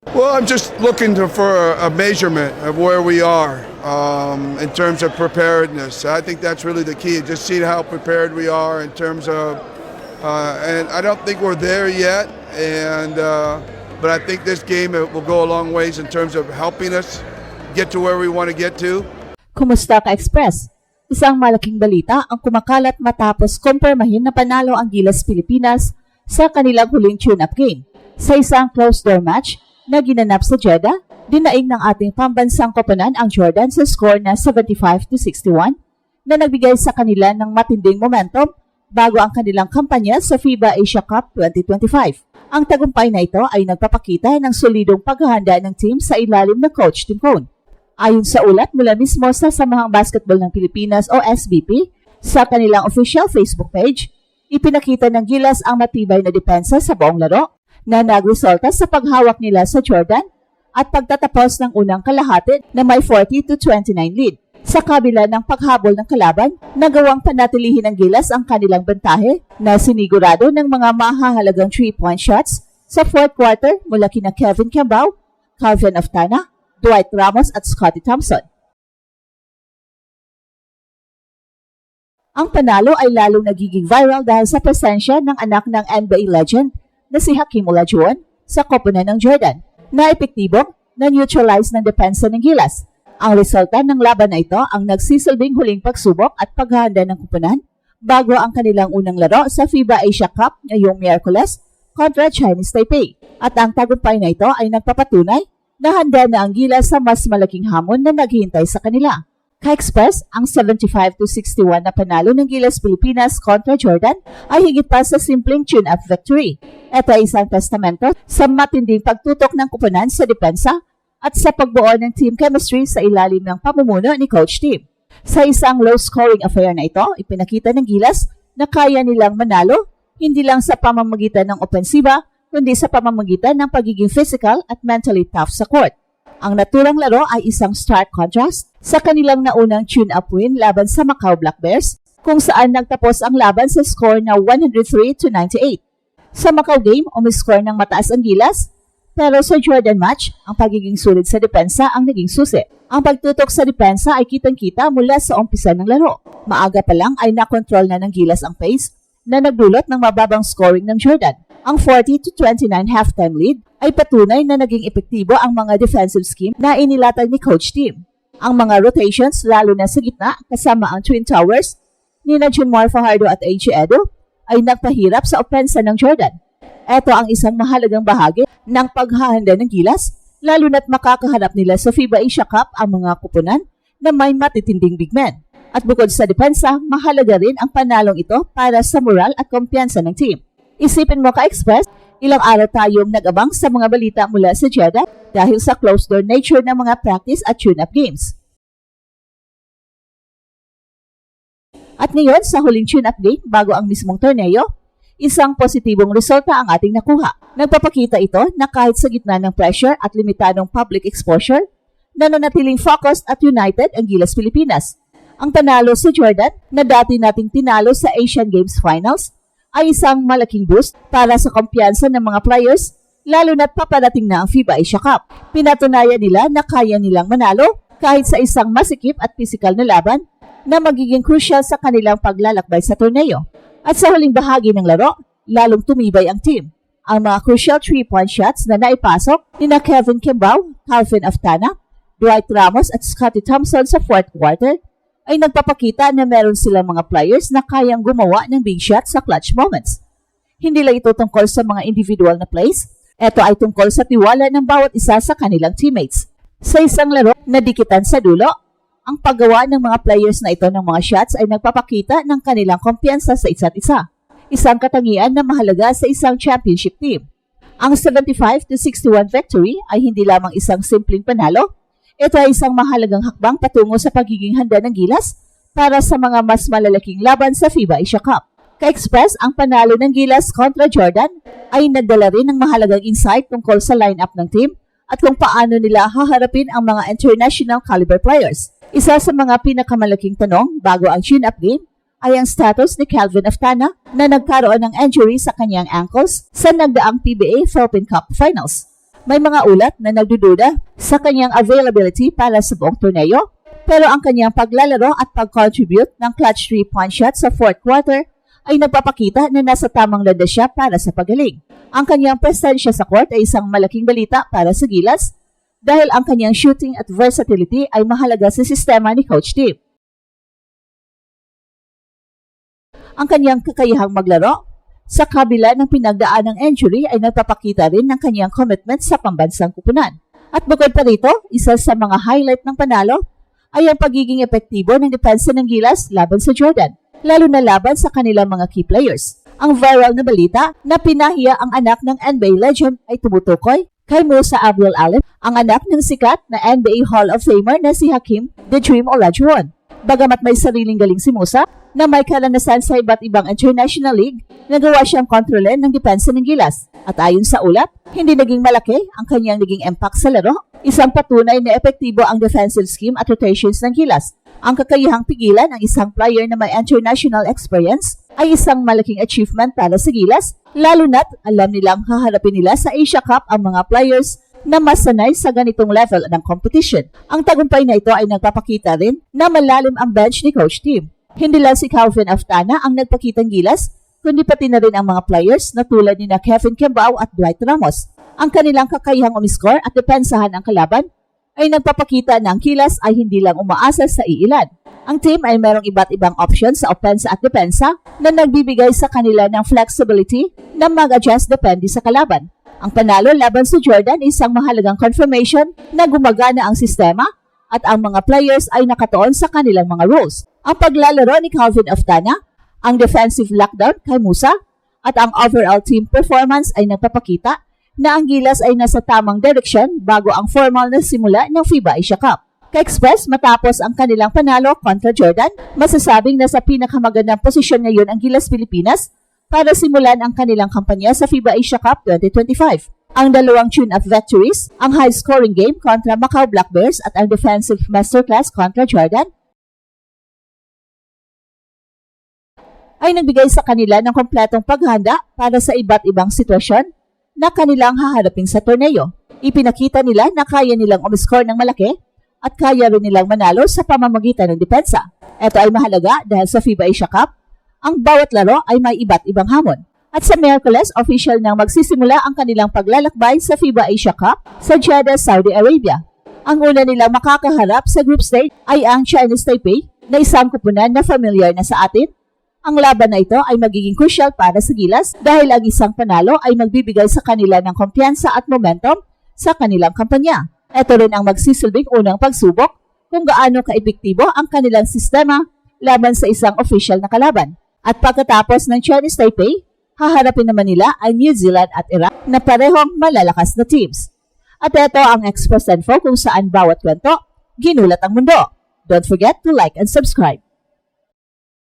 Well, I'm just looking for a measurement of where we are in terms of preparedness. I think that's really the key. Just see how prepared we are in terms of, and I don't think we're there yet. But I think this game will go a long ways in terms of helping us get to where we want to get to. Kumusta ka Express? Isang malaking balita ang kumakalat matapos kumpirmahin na panalo ang Gilas Pilipinas sa kanilang huling tune-up game. Sa isang closed-door match na ginanap sa Jeddah, dinaig ng ating pambansang koponan ang Jordan sa score na 75-61 na nagbigay sa kanila ng matinding momentum bago ang kanilang kampanya sa FIBA Asia Cup 2025. Ang tagumpay na ito ay nagpapakita ng solidong paghahanda ng team sa ilalim ng Coach Tim Cone. Ayon sa ulat mula mismo sa Samahang Basketball ng Pilipinas o SBP, sa kanilang official Facebook page, ipinakita ng Gilas ang matibay na depensa sa buong laro na nagresulta sa paghawak nila sa Jordan at pagtatapos ng unang kalahati na may 40-29 lead. Sa kabila ng paghabol ng kalaban, nagawang panatilihin ng Gilas ang kanilang bentahe na sinigurado ng mga mahahalagang 3-point shots sa fourth quarter mula kina Kevin Kembao, Calvin Aftana, Dwight Ramos at Scottie Thompson. Ang panalo ay lalong nagiging viral dahil sa presensya ng anak ng NBA legend na si Hakeem Olajuwon sa koponan ng Jordan na epektibong na neutralize ng depensa ng Gilas. Ang resulta ng laban na ito ang nagsisilbing huling pagsubok at paghahanda ng koponan bago ang kanilang unang laro sa FIBA Asia Cup ngayong Miyerkules kontra Chinese Taipei. At ang tagumpay na ito ay nagpapatunay na handa na ang Gilas sa mas malaking hamon na naghihintay sa kanila. Ka-Express, ang 75-61 na panalo ng Gilas Pilipinas kontra Jordan ay higit pa sa simpleng tune-up victory. Ito ay isang testamento sa matinding pagtutok ng koponan sa depensa at sa pagbuo ng team chemistry sa ilalim ng pamumuno ni Coach Tim. Sa isang low-scoring affair na ito, ipinakita ng Gilas na kaya nilang manalo hindi lang sa pamamagitan ng opensiba, kundi sa pamamagitan ng pagiging physical at mentally tough sa court. Ang naturang laro ay isang stark contrast sa kanilang naunang tune-up win laban sa Macau Black Bears, kung saan nagtapos ang laban sa score na 103-98. Sa Macau game, umiscore ng mataas ang Gilas, pero sa Jordan match, ang pagiging sulit sa depensa ang naging susi. Ang pagtutok sa depensa ay kitang-kita mula sa umpisa ng laro. Maaga pa lang ay nakontrol na ng Gilas ang pace na nagdulot ng mababang scoring ng Jordan. Ang 40-29 halftime lead ay patunay na naging epektibo ang mga defensive scheme na inilatag ni Coach Tim. Ang mga rotations, lalo na sa gitna kasama ang Twin Towers, ni Junmar Fajardo at A.J. Edo, ay nagpahirap sa opensa ng Jordan. Ito ang isang mahalagang bahagi ng paghahanda ng Gilas, lalo na't makakahanap nila sa FIBA Asia Cup ang mga kupunan na may matitinding big men. At bukod sa depensa, mahalaga rin ang panalong ito para sa moral at kumpiyansa ng team. Isipin mo ka-Express, ilang araw tayong nag-abang sa mga balita mula sa Jeddah dahil sa closed-door nature ng mga practice at tune-up games. At ngayon, sa huling tune-up game bago ang mismong torneo, isang positibong resulta ang ating nakuha. Nagpapakita ito na kahit sa gitna ng pressure at limitadong public exposure, nananatiling focused at united ang Gilas Pilipinas. Ang panalo sa Jordan na dati nating tinalo sa Asian Games Finals ay isang malaking boost para sa kumpiyansa ng mga players, lalo na't paparating na ang FIBA Asia Cup. Pinatunayan nila na kaya nilang manalo kahit sa isang masikip at pisikal na laban na magiging crucial sa kanilang paglalakbay sa torneo. At sa huling bahagi ng laro, lalong tumibay ang team. Ang mga crucial 3-point shots na naipasok ni Kevin Kembao, Calvin Aftana, Dwight Ramos at Scottie Thompson sa fourth quarter ay nagpapakita na meron silang mga players na kayang gumawa ng big shot sa clutch moments. Hindi lang ito tungkol sa mga individual na plays, ito ay tungkol sa tiwala ng bawat isa sa kanilang teammates. Sa isang laro na dikitan sa dulo, ang paggawa ng mga players na ito ng mga shots ay nagpapakita ng kanilang kumpiyansa sa isa't isa. Isang katangian na mahalaga sa isang championship team. Ang 75-61 victory ay hindi lamang isang simpleng panalo, ito ay isang mahalagang hakbang patungo sa pagiging handa ng Gilas para sa mga mas malalaking laban sa FIBA Asia Cup. Ka-Express, ang panalo ng Gilas kontra Jordan ay nagdala rin ng mahalagang insight tungkol sa lineup ng team at kung paano nila haharapin ang mga international caliber players. Isa sa mga pinakamalaking tanong bago ang tune-up game ay ang status ni Calvin Aftana na nagkaroon ng injury sa kanyang ankles sa nagdaang PBA Philippine Cup Finals. May mga ulat na nagdududa sa kanyang availability para sa buong torneo, pero ang kanyang paglalaro at pag-contribute ng clutch 3-point shot sa fourth quarter ay nagpapakita na nasa tamang landas siya para sa pagaling. Ang kanyang presensya sa court ay isang malaking balita para sa Gilas dahil ang kanyang shooting at versatility ay mahalaga sa sistema ni Coach Tim. Ang kanyang kakayahang maglaro sa kabila ng pinagdaan ng injury ay nagpapakita rin ng kanyang commitment sa pambansang kupunan. At bukod pa rito, isa sa mga highlight ng panalo ay ang pagiging epektibo ng depensa ng Gilas laban sa Jordan, lalo na laban sa kanilang mga key players. Ang viral na balita na pinahiya ang anak ng NBA legend ay tumutukoy kay Musa Abdul Allen, ang anak ng sikat na NBA Hall of Famer na si Hakeem "The Dream" Olajuwon. Bagamat may sariling galing si Musa, na may karanasan sa iba't ibang international league, nagawa siyang kontrolin ng depensa ng Gilas. At ayon sa ulat, hindi naging malaki ang kanyang naging impact sa laro. Isang patunay na epektibo ang defensive scheme at rotations ng Gilas. Ang kakayahang pigilan ng isang player na may international experience ay isang malaking achievement para sa Gilas, lalo na't alam nilang haharapin nila sa Asia Cup ang mga players na mas sanay sa ganitong level ng competition. Ang tagumpay na ito ay nagpapakita rin na malalim ang bench ni Coach Tim. Hindi lang si Calvin Aftana ang nagpakitang gilas, kundi pati na rin ang mga players na tulad ni na Kevin Kembao at Dwight Ramos. Ang kanilang kakayahang umiscore at depensahan ang kalaban ay nagpapakita na ang Gilas ay hindi lang umaasa sa iilan. Ang team ay merong iba't ibang options sa opensa at depensa na nagbibigay sa kanila ng flexibility na mag-adjust depende sa kalaban. Ang panalo laban sa Jordan ay isang mahalagang confirmation na gumagana ang sistema at ang mga players ay nakatuon sa kanilang mga roles. Ang paglalaro ni Calvin Aftana, ang defensive lockdown kay Musa, at ang overall team performance ay nagpapakita na ang Gilas ay nasa tamang direksyon bago ang formal na simula ng FIBA Asia Cup. Ka-Express, matapos ang kanilang panalo kontra Jordan, masasabing nasa pinakamagandang posisyon ngayon ang Gilas Pilipinas para simulan ang kanilang kampanya sa FIBA Asia Cup 2025. Ang dalawang tune-up victories, ang high-scoring game kontra Macau Black Bears at ang defensive masterclass kontra Jordan, ay nagbigay sa kanila ng kompletong paghanda para sa iba't ibang sitwasyon na kanilang haharapin sa torneo. Ipinakita nila na kaya nilang umiscore ng malaki at kaya rin nilang manalo sa pamamagitan ng depensa. Ito ay mahalaga dahil sa FIBA Asia Cup, ang bawat laro ay may iba't ibang hamon. At sa Miyerkules, official nang magsisimula ang kanilang paglalakbay sa FIBA Asia Cup sa Jeddah, Saudi Arabia. Ang una nilang makakaharap sa group stage ay ang Chinese Taipei na isang kupunan na familiar na sa atin. Ang laban na ito ay magiging crucial para sa Gilas dahil ang isang panalo ay magbibigay sa kanila ng kumpiyansa at momentum sa kanilang kampanya. Ito rin ang magsisilbing unang pagsubok kung gaano kaepektibo ang kanilang sistema laban sa isang official na kalaban. At pagkatapos ng Chinese Taipei, haharapin naman nila ang New Zealand at Iraq na parehong malalakas na teams. At ito ang Express Info kung saan bawat kwento ginulat ang mundo. Don't forget to like and subscribe.